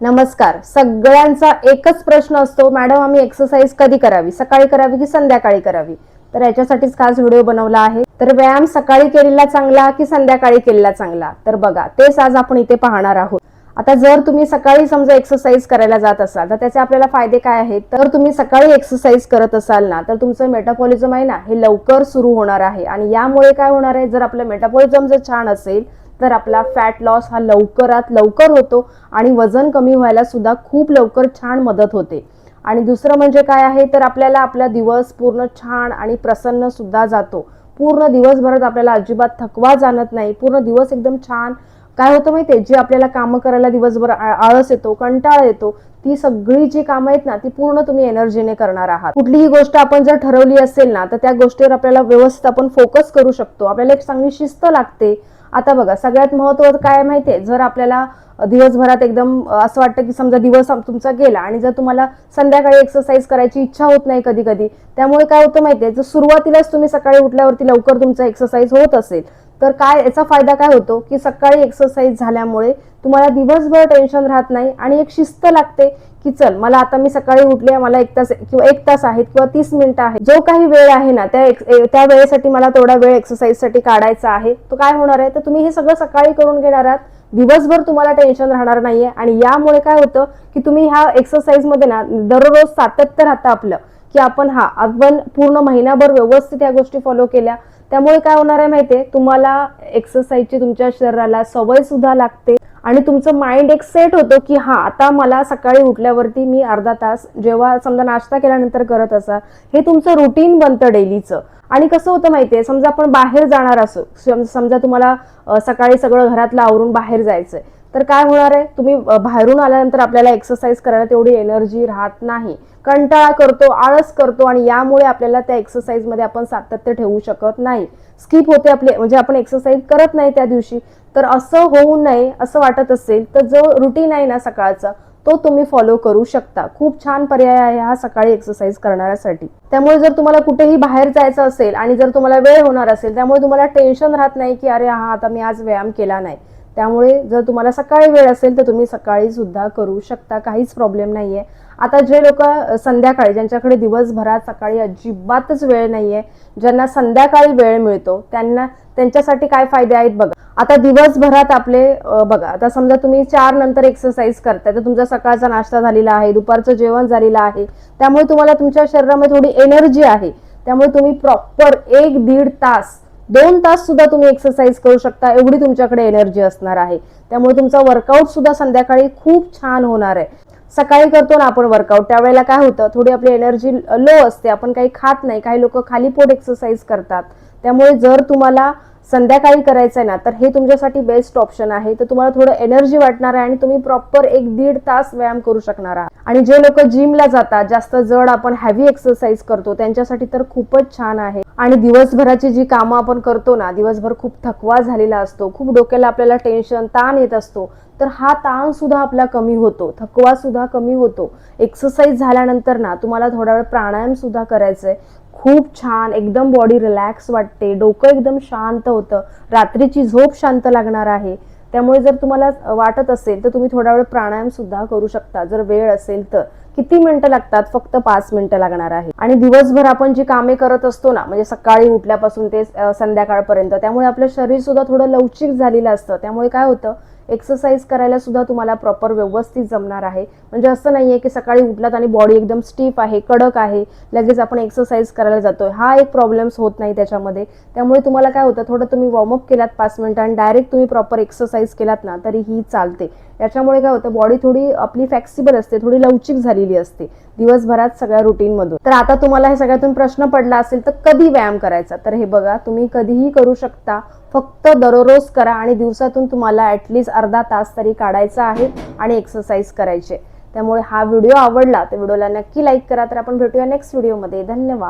नमस्कार. सगळ्यांचा एकच प्रश्न असतो, मॅडम आम्ही एक्सरसाइज कधी करावी, सकाळी करावी की संध्याकाळी करावी? तर याच्यासाठीच खास व्हिडिओ बनवला आहे. तर व्यायाम सकाळी केलेला चांगला की संध्याकाळी केलेला चांगला? तर बघा, तेच आज आपण इथे पाहणार आहोत. आता जर तुम्ही सकाळी समजा एक्सरसाइज करायला जात असाल तर त्याचे आपल्याला फायदे काय आहेत? तर तुम्ही सकाळी एक्सरसाइज करत असाल ना, तर तुमचं मेटाबॉलिझम आहे ना, हे लवकर सुरू होणार आहे. आणि यामुळे काय होणार आहे, जर आपलं मेटाबॉलिझम जर छान असेल तर आपला फॅट लॉस हा लवकरात लवकर होतो आणि वजन कमी व्हायला सुद्धा खूप लवकर छान मदत होते. आणि दुसरं म्हणजे काय आहे, तर आपल्याला आपला दिवस पूर्ण छान आणि प्रसन्न सुद्धा जातो. पूर्ण दिवसभरात आपल्याला अजिबात थकवा जाणत नाही. पूर्ण दिवस एकदम छान. काय होतं माहितीये, जे आपल्याला कामं करायला दिवसभर आळस येतो, कंटाळा येतो, ती सगळी जी कामं आहेत ना, ती पूर्ण तुम्ही एनर्जीने करणार आहात. कुठलीही गोष्ट आपण जर ठरवली असेल ना, तर त्या गोष्टीवर आपल्याला व्यवस्थित आपण फोकस करू शकतो. आपल्याला एक चांगली शिस्त लागते. आता बघा, सगळ्यात महत्त्वाचं काय माहितीये, जर आपल्याला दिवसभरात एकदम असं वाटतं की समजा दिवस तुमचा गेला आणि जर तुम्हाला संध्याकाळी एक्सरसाइज करायची इच्छा होत नाही कधी कधी, त्यामुळे काय होतं माहितीये, जर सुरुवातीलाच तुम्ही सकाळी उठल्यावरती लवकर तुमचा एक्सरसाइज होत असेल तर काय याचा फायदा काय होतो की सकाळी एक्सरसाइज झाल्यामुळे तुम्हाला दिवसभर टेन्शन राहत नाही आणि एक शिस्त लागते की चल, मला आता मी सकाळी उठले, मला 1 तास आहेत किंवा 30 मिनिटं आहे, जो काही वेळ आहे ना, त्या वेळेसाठी मला तेवढा वेळ एक्सरसाइजसाठी काढायचा आहे. तो काय होणार आहे, तर तुम्ही हे सगळं सकाळी करून घेणार आहात. दिवसभर तुम्हाला टेन्शन राहणार नाहीये आणि यामुळे काय होतं की तुम्ही ह्या एक्सरसाइज मध्ये ना दररोज सातत्य राहतं आपलं, की आपण पूर्ण महिनाभर व्यवस्थित या गोष्टी फॉलो केल्या. त्यामुळे काय होणार आहे माहितीये, तुम्हाला एक्सरसाइजची तुमच्या शरीराला सवय सुद्धा लागते आणि तुमचं माइंड एक सेट होतं की आता मला सकाळी उठल्यावरती मी अर्धा तास जेव्हा समजा नाश्ता केल्यानंतर करत असाल, हे तुमचं रुटीन बनतं डेलीचं. आणि कसं होतं माहितीये, समजा आपण बाहेर जाणार असो, समजा तुम्हाला सकाळी सगळं घरातलं आवरून बाहेर जायचंय, तर काय होणार आहे, तुम्ही बाहेरून आल्यानंतर आपल्याला एक्सरसाइज करायला तेवढी एनर्जी राहत नाही, कंटाळा करतो, आळस करतो आणि यामुळे आपल्याला त्या एक्सरसाइज मध्ये आपण सातत्य ठेवू शकत नाही. स्किप होते आपले, म्हणजे आपण एक्सरसाइज करत नाही त्या दिवशी. तर असं होऊ नये असं वाटत असेल तर जो रुटीन आहे ना सकाळचा, तो तुम्ही फॉलो करू शकता. खूप छान पर्याय आहे हा सकाळी एक्सरसाइज करण्यासाठी. त्यामुळे जर तुम्हाला कुठेही बाहेर जायचं असेल आणि जर तुम्हाला वेळ होणार असेल, त्यामुळे तुम्हाला टेन्शन राहत नाही की अरे आता मी आज व्यायाम केला नाही. त्यामुळे जर तुम्हाला सकाळी वेळ असेल तर तुम्ही सकाळी सुद्धा करू शकता, काहीच प्रॉब्लेम नाहीये. आता जे लोक संध्याकाळी, ज्यांच्याकडे दिवसभरात सकाळी अजिबातच वेळ नाहीये, ज्यांना संध्याकाळी वेळ मिळतो, त्यांच्यासाठी काय फायदे आहेत बघा. आता दिवसभरात आपले बघा, आता समजा तुम्ही 4 नंतर एक्सरसाइज करताय, तर तुमचा सकाळचा नाश्ता झालेला आहे, दुपारचं जेवण झालेलं आहे, त्यामुळे तुम्हाला तुमच्या शरीरामध्ये थोडी एनर्जी आहे. त्यामुळे तुम्ही प्रॉपर 1-1.5 तास, 2 तास सुद्धा तुम्ही एक्सरसाइज करू शकता, एवढी तुमच्याकडे एनर्जी असणार आहे. त्यामुळे तुमचा वर्कआउट सुद्धा संध्याकाळी खूप छान होणार आहे. सकाळी करतो ना आपण वर्कआउट, त्यावेळेला काय होतं, थोडी आपली एनर्जी लो असते, आपण काही खात नाही, काही लोक खाली पोट एक्सरसाइज करतात. त्यामुळे जर तुम्हाला संध्याकाळी करायचं आहे ना, तर हे तुमच्यासाठी बेस्ट ऑप्शन आहे. तर तुम्हाला थोडं एनर्जी वाटणार आहे आणि तुम्ही प्रॉपर 1-1.5 तास व्यायाम करू शकणार आहात. आणि जे लोक जिमला जातात, जास्त जड आपण हॅवी एक्सरसाइज करतो, त्यांच्यासाठी तर खूपच छान आहे. आणि दिवसभराची जी कामं आपण करतो ना, दिवसभर खूप थकवा झालेला असतो, खूप डोक्याला आपल्याला टेन्शन, ताण येत असतो, तर हा ताण सुद्धा आपला कमी होतो, थकवा सुद्धा कमी होतो. एक्सरसाइज झाल्यानंतर ना तुम्हाला थोडा वेळ प्राणायाम सुद्धा करायचंय. खूप छान, एकदम बॉडी रिलॅक्स वाटते, डोकं एकदम शांत होतं, रात्रीची झोप शांत लागणार आहे. त्यामुळे जर तुम्हाला वाटत असेल तर तुम्ही थोडा वेळ प्राणायाम सुद्धा करू शकता, जर वेळ असेल तर. किती मिनिटं लागतात? फक्त 5 मिनिटं लागणार आहे. आणि दिवसभर आपण जी कामे करत असतो ना, म्हणजे सकाळी उठल्यापासून ते संध्याकाळपर्यंत, त्यामुळे आपलं शरीर सुद्धा थोडं लवचिक झालेलं असतं. त्यामुळे काय होतं, एक्सरसाइज करायला सुद्धा तुम्हाला प्रॉपर व्यवस्थित जमणार आहे. म्हणजे असं नाहीये की सकाळी उठलात आणि बॉडी एकदम स्टीफ आहे, कडक आहे, लगेच आपण एक्सरसाइज करायला जातोय, हा एक प्रॉब्लेम्स होत नाही त्याच्यामध्ये. त्यामुळे तुम्हाला काय होतं, थोडं तुम्ही वॉर्मअप केलात 5 मिनिटं आणि डायरेक्ट तुम्ही प्रॉपर एक्सरसाइज केलात ना, तरीही चालते. याच्यामुळे काय होतं, बॉडी थोडी आपली फ्लेक्सिबल असते, थोडी लवचिक झालेली असते दिवसभरात सगळ्या रुटीन मधून. तर आता तुम्हाला हे सगळ्यातून प्रश्न पडला असेल तर कधी व्यायाम करायचा, तर हे बघा, तुम्ही कधीही करू शकता, फक्त दररोज करा आणि दिवसातून तुम्हाला ऍटलीस्ट अर्धा तास तरी काढायचा आहे आणि एक्सरसाइज करायचे. त्यामुळे हा व्हिडिओ आवडला तर व्हिडिओला नक्की लाईक करा. तर आपण भेटूया नेक्स्ट व्हिडिओमध्ये. धन्यवाद.